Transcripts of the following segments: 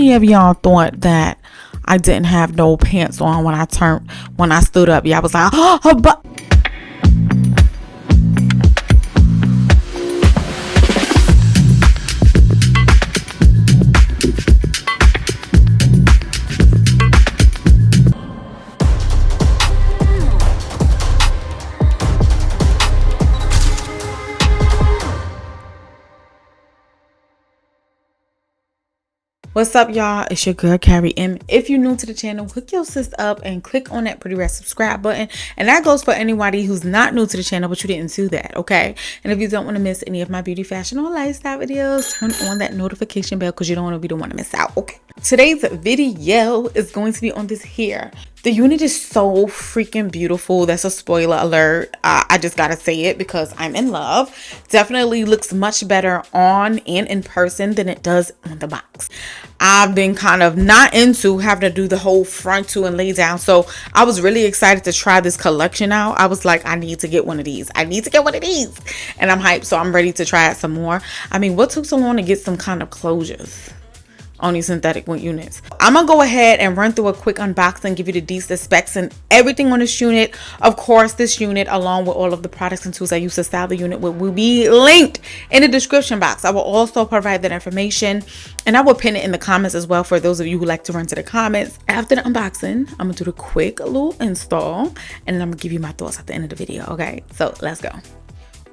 many of y'all thought that I didn't have no pants on when I stood up? Yeah, I was like, oh, but what's up, y'all? It's your girl Carrie M. If you're new to the channel, hook your sis up and click on that pretty red subscribe button, and that goes for anybody who's not new to the channel but you didn't do that, okay? And if you don't want to miss any of my beauty, fashion, or lifestyle videos, turn on that notification bell because you don't want to be the one to miss out, okay? Today's video is going to be on this hair. The unit is so freaking beautiful. That's a spoiler alert. I just gotta say it because I'm in love. Definitely looks much better on and in person than it does on the box. I've been kind of not into having to do the whole frontal and lay down, so I was really excited to try this collection out. I was like, I need to get one of these. I need to get one of these, and I'm hyped, so I'm ready to try it some more. I mean, what took so long to get some kind of closures on these synthetic wig units? I'm gonna go ahead and run through a quick unboxing, give you the decent specs and everything on this unit. Of course, this unit, along with all of the products and tools I use to style the unit with, will be linked in the description box. I will also provide that information, and I will pin it in the comments as well for those of you who like to run to the comments. After the unboxing, I'm gonna do the quick little install, and then I'm gonna give you my thoughts at the end of the video. Okay, so let's go.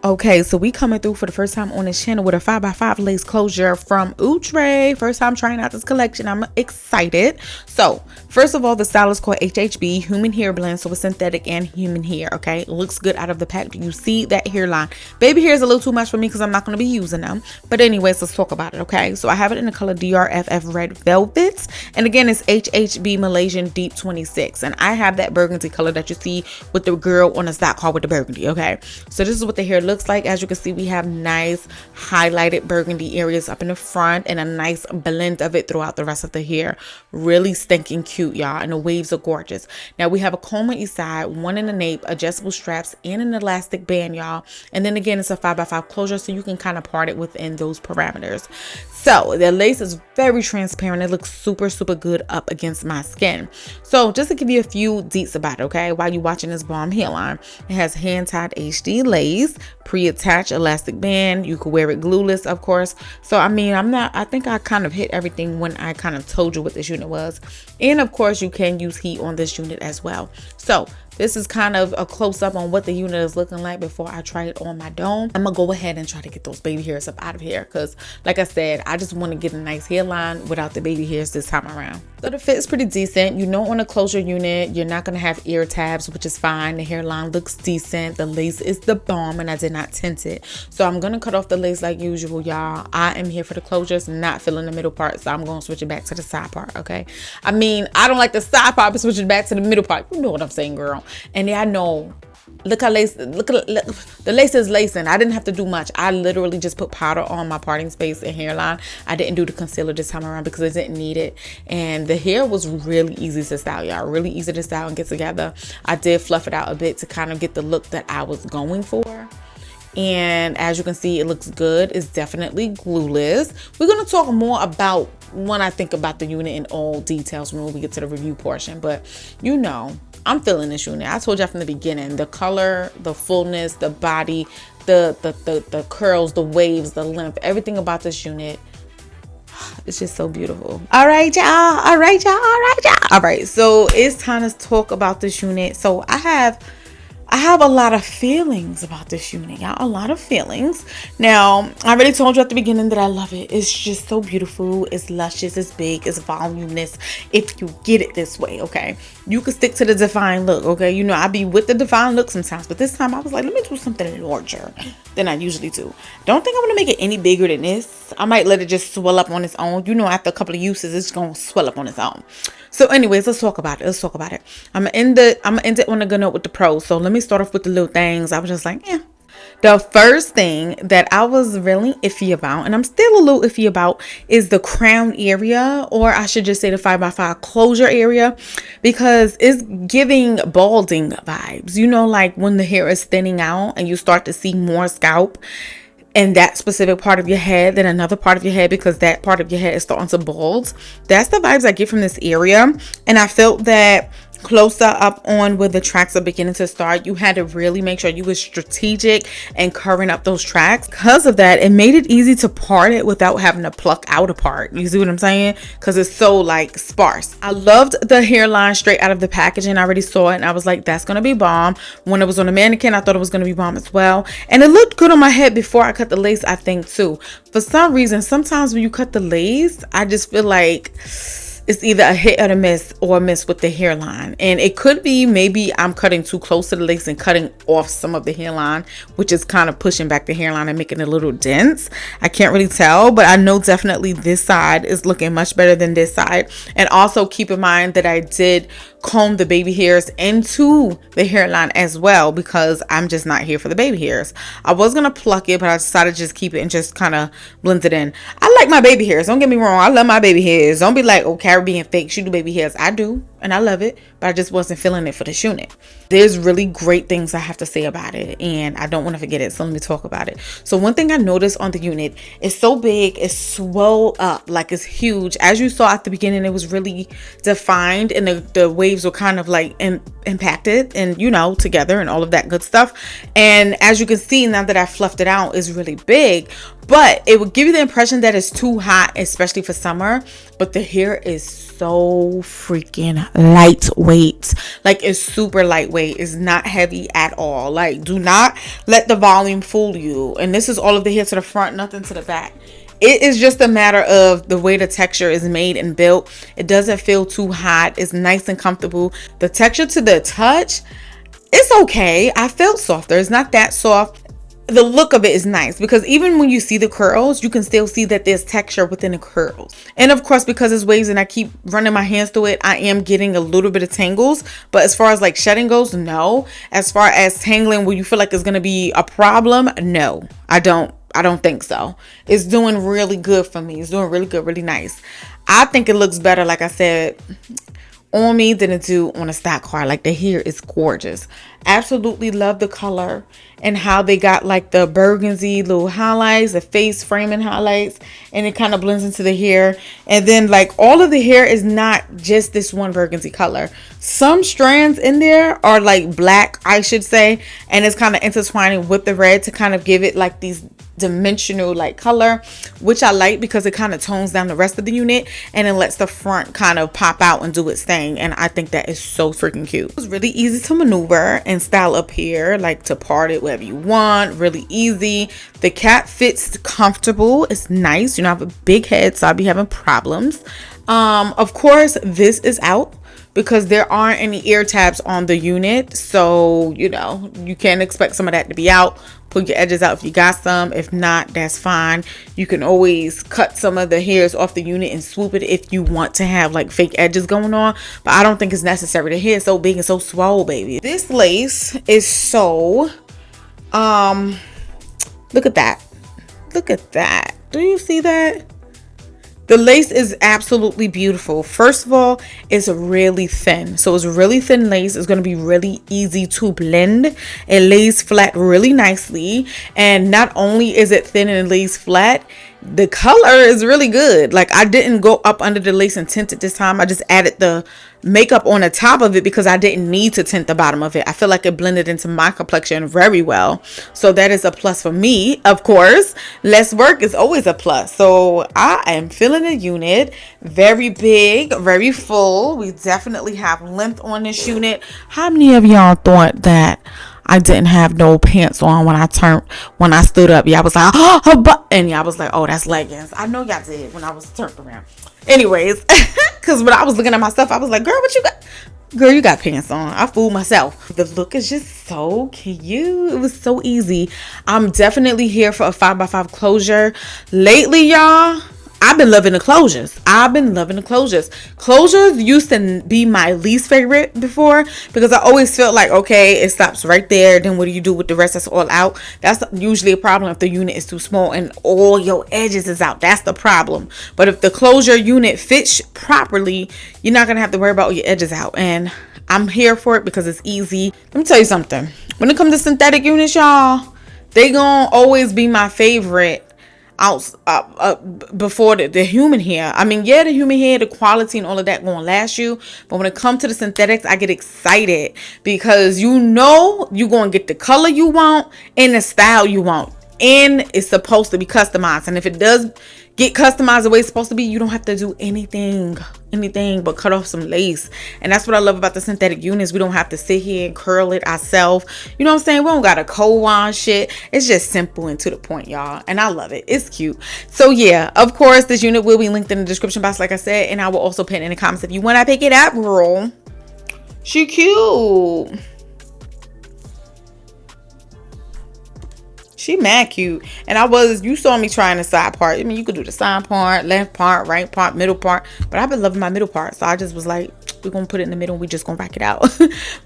Okay, so we coming through for the first time on this channel with a 5x5 lace closure from Outre. First time trying out this collection. I'm excited. So first of all, the style is called HHB, human hair blend. So it's synthetic and human hair. Okay, looks good out of the pack. You see that hairline. Baby hair is a little too much for me because I'm not going to be using them. But anyways, let's talk about it. Okay, so I have it in the color DRFF Red Velvet, and again, it's HHB Malaysian Deep 26, and I have that burgundy color that you see with the girl on the stock car with the burgundy. Okay, so this is what the hair looks like. As you can see, we have nice highlighted burgundy areas up in the front and a nice blend of it throughout the rest of the hair. Really stinking cute, y'all, and the waves are gorgeous. Now we have a comb on each side, one in the nape, adjustable straps, and an elastic band, y'all. And then again, it's a 5x5 closure, so you can kind of part it within those parameters. So the lace is very transparent. It looks super good up against my skin. So just to give you a few deets about it, okay, while you're watching this bomb hairline, it has hand-tied HD lace, pre-attached elastic band. You could wear it glueless, of course. So I mean, I think I kind of hit everything when I kind of told you what this unit was. And of course, you can use heat on this unit as well. So this is kind of a close-up on what the unit is looking like before I try it on my dome. I'm gonna go ahead and try to get those baby hairs up out of here because, like I said, I just want to get a nice hairline without the baby hairs this time around. So the fit is pretty decent. You know, on a closure unit, you're not gonna have ear tabs, which is fine. The hairline looks decent. The lace is the bomb, and I did not tint it. So I'm gonna cut off the lace like usual, y'all. I am here for the closures, not feeling the middle part, so I'm gonna switch it back to the side part, okay? I mean, I don't like the side part, but switch it back to the middle part. You know what I'm saying, girl. And yeah, I know. Look how lace, look, the lace is lacing. I didn't have to do much. I literally just put powder on my parting space and hairline. I didn't do the concealer this time around because I didn't need it. And the hair was really easy to style, y'all. Really easy to style and get together. I did fluff it out a bit to kind of get the look that I was going for. And as you can see, it looks good. It's definitely glueless. We're going to talk more about when I think about the unit in all details when we get to the review portion. But you know, I'm feeling this unit. I told you from the beginning, the color, the fullness, the body, the curls, the waves, the length, everything about this unit, it's just so beautiful. All right, y'all. All right, y'all. All right, y'all. All right, so it's time to talk about this unit. So I have a lot of feelings about this unit, y'all. A lot of feelings. Now, I already told you at the beginning that I love it. It's just so beautiful. It's luscious. It's big. It's voluminous. If you get it this way, okay? You can stick to the defined look, okay? You know, I be with the defined look sometimes, but this time I was like, let me do something larger than I usually do. Don't think I'm going to make it any bigger than this. I might let it just swell up on its own. You know, after a couple of uses, it's going to swell up on its own. So anyways, let's talk about it. Let's talk about it. I'm gonna end it on a good note with the pros. So let me start off with the little things. I was just like, yeah. The first thing that I was really iffy about, and I'm still a little iffy about, is the crown area, or I should just say the 5x5 closure area, because it's giving balding vibes. You know, like when the hair is thinning out and you start to see more scalp. in that specific part of your head than another part of your head, because that part of your head is starting to bulge. That's the vibes I get from this area. And I felt that closer up on where the tracks are beginning to start, you had to really make sure you were strategic and covering up those tracks. Because of that, it made it easy to part it without having to pluck out a part. You see what I'm saying? Because it's so like sparse. I loved the hairline straight out of the packaging. I already saw it and I was like, that's gonna be bomb. When it was on the mannequin, I thought it was gonna be bomb as well. And it looked good on my head before I cut the lace, I think too. For some reason, sometimes when you cut the lace, I just feel like it's either a hit or a miss with the hairline. And it could be maybe I'm cutting too close to the lace and cutting off some of the hairline, which is kind of pushing back the hairline and making it a little dense. I can't really tell, but I know definitely this side is looking much better than this side. And also keep in mind that I did comb the baby hairs into the hairline as well, because I'm just not here for the baby hairs. I was gonna pluck it, but I decided to just keep it and just kind of blend it in. I like my baby hairs, don't get me wrong. I love my baby hairs. Don't be like, oh, Carrie being fake, she do baby hairs. I do, and I love it, but I just wasn't feeling it for this unit. There's really great things I have to say about it, and I don't want to forget it, so let me talk about it. So one thing I noticed on the unit, it's so big, it's swole up, like it's huge. As you saw at the beginning, it was really defined, and the waves were kind of like impacted and, you know, together and all of that good stuff. And as you can see, now that I fluffed it out, it's really big, but it would give you the impression that it's too hot, especially for summer. But the hair is so freaking lightweight. Like, it's super lightweight. It's not heavy at all. Like, do not let the volume fool you. And this is all of the hair to the front, nothing to the back. It is just a matter of the way the texture is made and built. It doesn't feel too hot. It's nice and comfortable. The texture to the touch, it's okay. I felt softer. It's not that soft. The look of it is nice, because even when you see the curls, you can still see that there's texture within the curls. And of course, because it's waves and I keep running my hands through it, I am getting a little bit of tangles. But as far as like shedding goes, no. As far as tangling where you feel like it's going to be a problem, no, I don't think so. It's doing really good for me. It's doing really good, really nice. I think it looks better, like I said, on me than it do on a stock card. Like, the hair is gorgeous. Absolutely love the color and how they got like the burgundy little highlights, the face framing highlights, and it kind of blends into the hair. And then like all of the hair is not just this one burgundy color. Some strands in there are like black, I should say, and it's kind of intertwining with the red to kind of give it like these dimensional like color, which I like, because it kind of tones down the rest of the unit and it lets the front kind of pop out and do its thing. And I think that is so freaking cute. It's really easy to maneuver and style up here, like to part it wherever you want. Really easy. The cap fits comfortable. It's nice. You know, I have a big head, so I'll be having problems. Of course, this is out because there aren't any ear tabs on the unit, so you know you can't expect some of that to be out. Pull your edges out if you got some. If not, that's fine. You can always cut some of the hairs off the unit and swoop it if you want to have like fake edges going on, but I don't think it's necessary. The hair is so big and so swole, baby. This lace is so look at that. Look at that. Do you see that? The lace is absolutely beautiful. First of all, it's really thin. So it's really thin lace. It's going to be really easy to blend. It lays flat really nicely. And not only is it thin and it lays flat, the color is really good. Like, I didn't go up under the lace and tint it this time. I just added the makeup on the top of it because I didn't need to tint the bottom of it. I feel like it blended into my complexion very well. So that is a plus for me. Of course, less work is always a plus. So I am feeling the unit. Very big, very full. We definitely have length on this unit. How many of y'all thought that I didn't have no pants on when I stood up? Y'all was like, oh, her butt. And y'all was like, oh, that's leggings. I know y'all did when I was turned around. Anyways, because when I was looking at myself, I was like, girl, what you got? Girl, you got pants on. I fooled myself. The look is just so cute. It was so easy. I'm definitely here for a 5x5 closure. Lately, y'all, I've been loving the closures. Closures used to be my least favorite before, because I always felt like, okay, it stops right there. Then what do you do with the rest that's all out? That's usually a problem if the unit is too small and all your edges is out. That's the problem. But if the closure unit fits properly, you're not going to have to worry about your edges out. And I'm here for it because it's easy. Let me tell you something. When it comes to synthetic units, y'all, they gonna always be my favorite out before the human hair. I mean, yeah, the human hair, the quality and all of that gonna last you, but when it comes to the synthetics, I get excited because you know you're gonna get the color you want and the style you want, and it's supposed to be customized. And if it does get customized the way it's supposed to be, you don't have to do anything but cut off some lace. And that's what I love about the synthetic units. We don't have to sit here and curl it ourselves. You know what I'm saying? We don't got a co-on shit. It's just simple and to the point, y'all, and I love it. It's cute. So yeah, of course this unit will be linked in the description box, like I said, and I will also pin in the comments if you want to pick it up, girl. She cute. She mad cute. And you saw me trying the side part. I mean, you could do the side part, left part, right part, middle part. But I've been loving my middle part. So I just was like, we're going to put it in the middle. We just going to rack it out.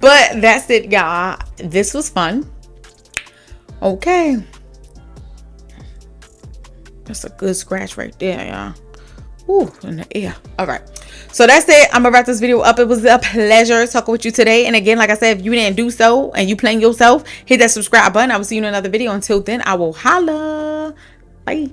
But that's it, y'all. This was fun. Okay. That's a good scratch right there, y'all. Ooh, in the air. All right. So that's it. I'm gonna wrap this video up. It was a pleasure talking with you today. And again, like I said, if you didn't do so and you playing yourself, hit that subscribe button. I will see you in another video. Until then, I will holla. Bye.